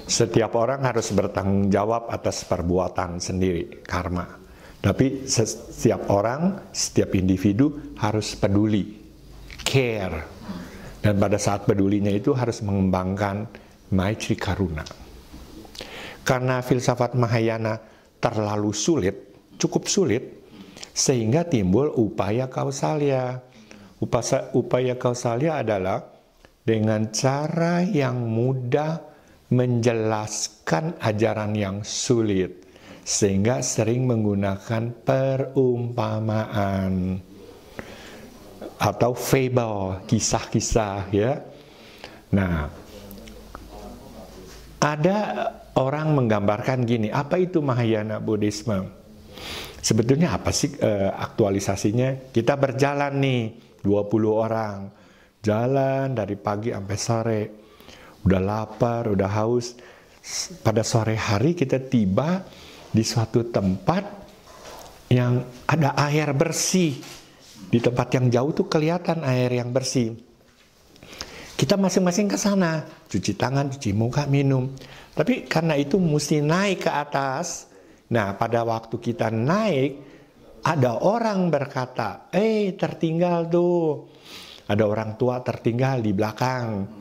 Setiap orang harus bertanggung jawab atas perbuatan sendiri, karma. Tapi setiap orang, setiap individu harus peduli, care. Dan pada saat pedulinya itu harus mengembangkan Maitri Karuna. Karena filsafat Mahayana terlalu sulit, cukup sulit, sehingga timbul upaya kausalya. Upaya kausalya adalah dengan cara yang mudah menjelaskan ajaran yang sulit, sehingga sering menggunakan perumpamaan atau fable, kisah-kisah, ya. Nah, ada orang menggambarkan gini, apa itu Mahayana Buddhisme? Sebetulnya apa sih aktualisasinya? Kita berjalan nih, 20 orang, jalan dari pagi sampai sore, udah lapar, udah haus. Pada sore hari kita tiba di suatu tempat yang ada air bersih. Di tempat yang jauh tuh kelihatan air yang bersih. Kita masing-masing ke sana, cuci tangan, cuci muka, minum. Tapi karena itu mesti naik ke atas. Nah, pada waktu kita naik, ada orang berkata, tertinggal tuh. Ada orang tua tertinggal di belakang.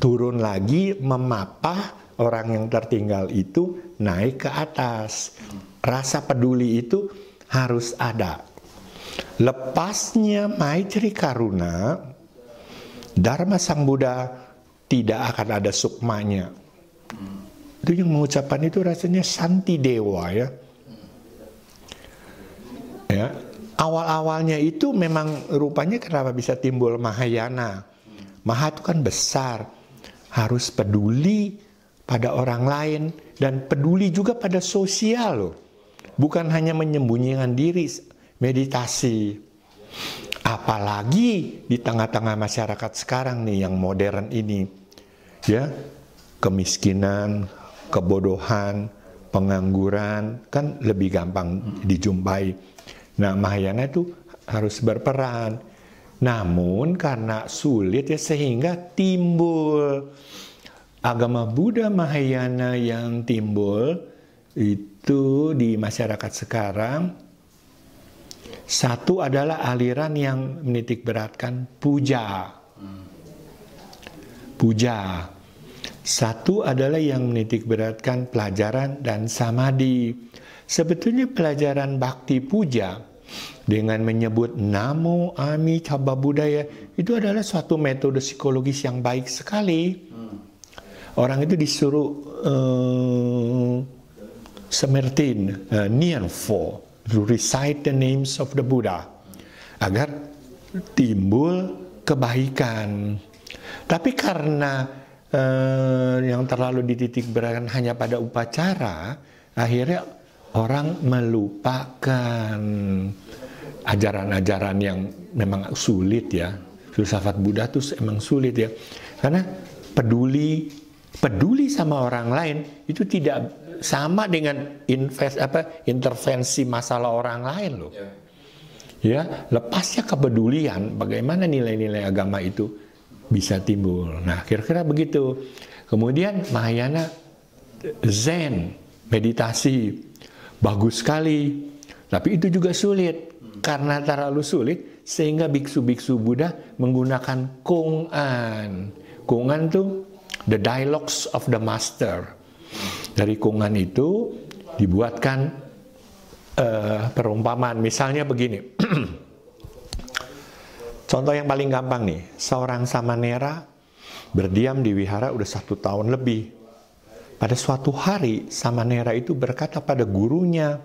Turun lagi, memapah orang yang tertinggal itu naik ke atas. Rasa peduli itu harus ada. Lepasnya Maitri Karuna, Dharma Sang Buddha tidak akan ada sukmanya. Itu yang mengucapkan itu rasanya Santi Dewa, ya. Ya, awal-awalnya itu memang rupanya kenapa bisa timbul Mahayana. Maha itu kan besar. Harus peduli pada orang lain dan peduli juga pada sosial loh. Bukan hanya menyembunyikan diri, meditasi. Apalagi di tengah-tengah masyarakat sekarang nih yang modern ini. Ya, kemiskinan, kebodohan, pengangguran kan lebih gampang dijumpai. Nah, Mahayana itu harus berperan. Namun karena sulit ya sehingga timbul agama Buddha Mahayana yang timbul itu di masyarakat sekarang. Satu adalah aliran yang menitik beratkan puja. Puja. Satu adalah yang menitik beratkan pelajaran dan samadhi. Sebetulnya pelajaran bhakti puja dengan menyebut Namo Amitabha Buddhaya itu adalah suatu metode psikologis yang baik sekali. Orang itu disuruh semertin, nianfo, to recite the names of the Buddha agar timbul kebaikan. Tapi karena yang terlalu dititik beratkan hanya pada upacara, akhirnya orang melupakan ajaran-ajaran yang memang sulit, ya. Filsafat Buddha itu emang sulit, ya. Karena peduli sama orang lain itu tidak sama dengan intervensi masalah orang lain loh. Ya, lepasnya kepedulian, bagaimana nilai-nilai agama itu bisa timbul. Nah, kira-kira begitu. Kemudian Mahayana Zen, meditasi. Bagus sekali, tapi itu juga sulit. Karena terlalu sulit, sehingga biksu-biksu Buddha menggunakan Kong'an. Kong'an itu the dialogues of the master. Dari Kong'an itu dibuatkan perumpamaan. Misalnya begini. Contoh yang paling gampang nih. Seorang samanera berdiam di wihara udah 1 tahun lebih. Pada suatu hari, samanera itu berkata pada gurunya,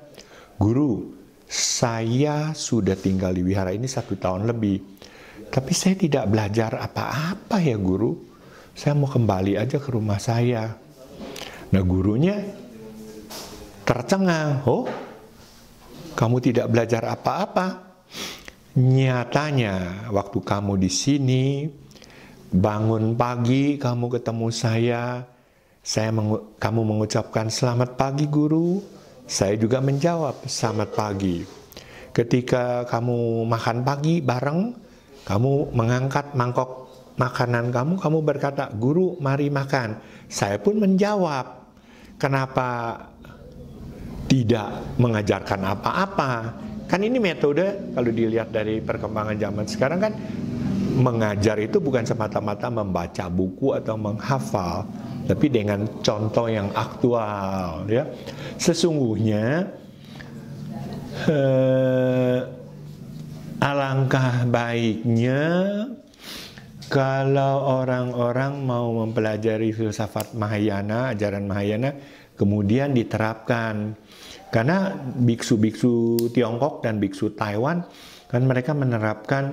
"Guru, saya sudah tinggal di wihara ini 1 tahun lebih. Tapi saya tidak belajar apa-apa ya guru. Saya mau kembali aja ke rumah saya." Nah, gurunya tercengang. "Oh, kamu tidak belajar apa-apa? Nyatanya, waktu kamu di sini, bangun pagi, kamu ketemu saya. Kamu mengucapkan selamat pagi guru, saya juga menjawab selamat pagi. Ketika kamu makan pagi bareng, kamu mengangkat mangkok makanan kamu, kamu berkata, "Guru, mari makan." Saya pun menjawab, kenapa tidak mengajarkan apa-apa? Kan ini metode, kalau dilihat dari perkembangan zaman sekarang kan, mengajar itu bukan semata-mata membaca buku atau menghafal, tapi dengan contoh yang aktual, ya. Sesungguhnya alangkah baiknya kalau orang-orang mau mempelajari filsafat Mahayana, ajaran Mahayana, kemudian diterapkan. Karena biksu-biksu Tiongkok dan biksu Taiwan, kan mereka menerapkan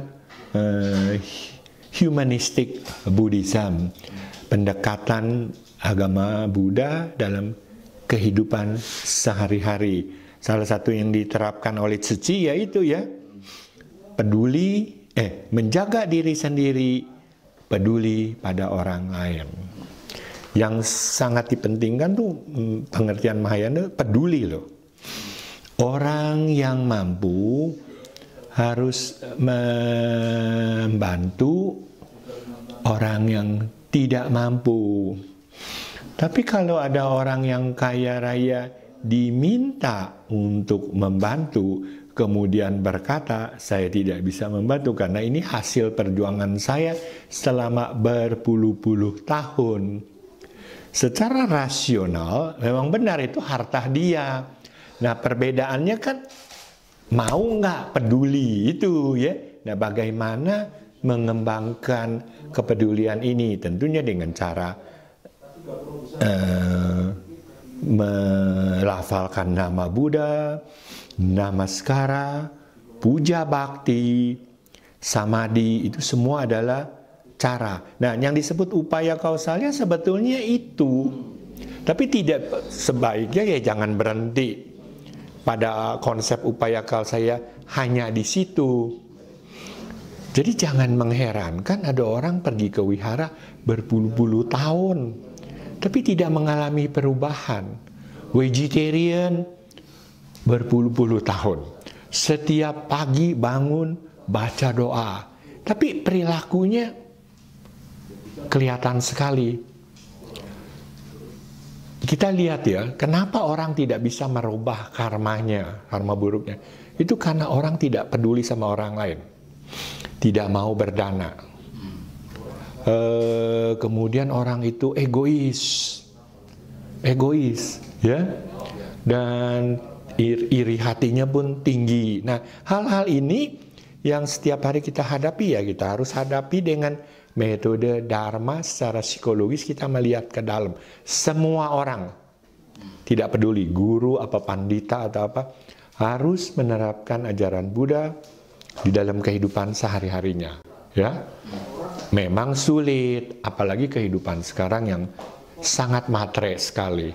humanistic Buddhism, pendekatan agama Buddha dalam kehidupan sehari-hari. Salah satu yang diterapkan oleh Tzu Chi yaitu menjaga diri sendiri, peduli pada orang lain. Yang sangat dipentingkan tuh pengertian Mahayana peduli loh. Orang yang mampu harus membantu orang yang tidak mampu. Tapi kalau ada orang yang kaya raya diminta untuk membantu, kemudian berkata, "Saya tidak bisa membantu karena ini hasil perjuangan saya selama berpuluh-puluh tahun." Secara rasional memang benar itu harta dia. Nah, perbedaannya kan mau nggak peduli itu, ya. Nah, bagaimana mengembangkan kepedulian ini? Tentunya dengan cara melafalkan nama Buddha, namaskara, puja bakti, samadhi, itu semua adalah cara. Nah, yang disebut upaya kausalnya sebetulnya itu. Tapi tidak sebaiknya jangan berhenti pada konsep upaya kausalnya hanya di situ. Jadi jangan mengherankan ada orang pergi ke wihara berpuluh-puluh tahun, tapi tidak mengalami perubahan. Vegetarian berpuluh-puluh tahun. Setiap pagi bangun baca doa. Tapi perilakunya kelihatan sekali. Kita lihat kenapa orang tidak bisa merubah karmanya, karma buruknya. Itu karena orang tidak peduli sama orang lain. Tidak mau berdana. Kemudian orang itu egois, ya, dan iri hatinya pun tinggi. Nah, hal-hal ini yang setiap hari kita hadapi kita harus hadapi dengan metode Dharma. Secara psikologis kita melihat ke dalam. Semua orang, tidak peduli guru apa pandita atau apa, harus menerapkan ajaran Buddha di dalam kehidupan sehari-harinya, ya. Memang sulit, apalagi kehidupan sekarang yang sangat matre sekali.